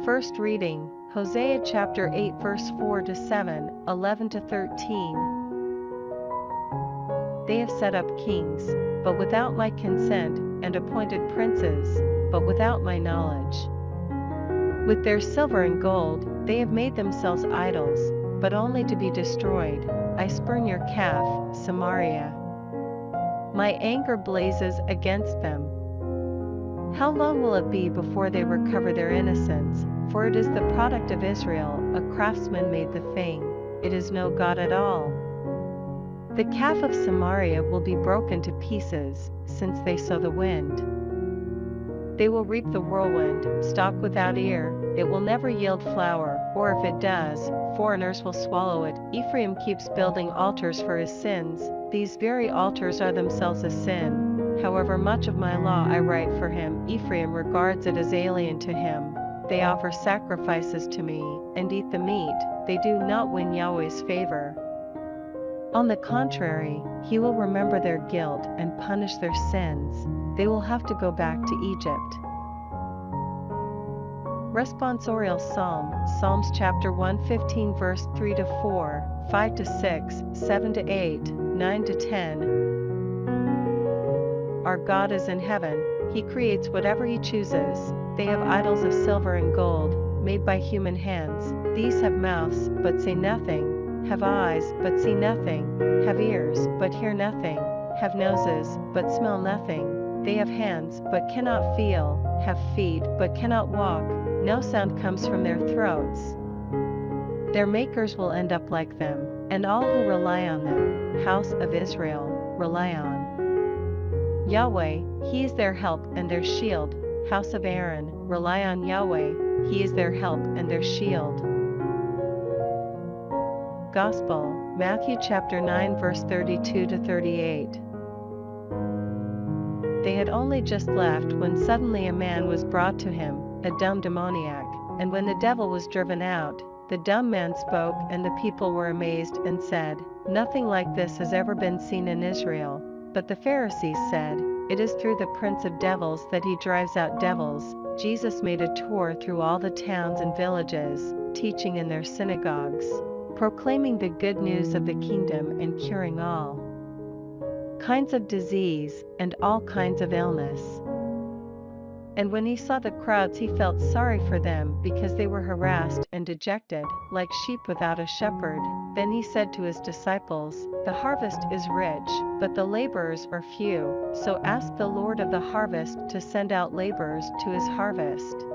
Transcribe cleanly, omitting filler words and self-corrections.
First reading, Hosea chapter 8 verse 4 to 7, 11 to 13. They have set up kings, but without my consent, and appointed princes, but without my knowledge. With their silver and gold, they have made themselves idols, but only to be destroyed. I spurn your calf, Samaria. My anger blazes against them. How long will it be before they recover their innocence? For it is the product of Israel, a craftsman made the thing. It is no God at all. The calf of Samaria will be broken to pieces, since they sow the wind. They will reap the whirlwind, stalk without ear. It will never yield flour, or if it does, foreigners will swallow it. Ephraim keeps building altars for his sins. These very altars are themselves a sin. However much of my law I write for him, Ephraim regards it as alien to him. They offer sacrifices to me, and eat the meat. They do not win Yahweh's favor. On the contrary, he will remember their guilt and punish their sins. They will have to go back to Egypt. Responsorial Psalm, Psalms chapter 115 verse 3 to 4, 5 to 6, 7 to 8, 9 to 10. Our God is in heaven, he creates whatever he chooses. They have idols of silver and gold, made by human hands. These have mouths, but say nothing, have eyes, but see nothing, have ears, but hear nothing, have noses, but smell nothing. They have hands, but cannot feel, have feet, but cannot walk. No sound comes from their throats. Their makers will end up like them, and all who rely on them, house of Israel, rely on Yahweh, he is their help and their shield. House of Aaron, rely on Yahweh, he is their help and their shield. Gospel, Matthew chapter 9 verse 32 to 38. They had only just left when suddenly a man was brought to him, a dumb demoniac, and when the devil was driven out, the dumb man spoke, and the people were amazed and said, "Nothing like this has ever been seen in Israel." But the Pharisees said, "It is through the prince of devils that he drives out devils." Jesus made a tour through all the towns and villages, teaching in their synagogues, proclaiming the good news of the kingdom and curing all kinds of disease, and all kinds of illness. And when he saw the crowds he felt sorry for them because they were harassed and dejected, like sheep without a shepherd. Then he said to his disciples, "The harvest is rich, but the laborers are few, so ask the Lord of the harvest to send out laborers to his harvest."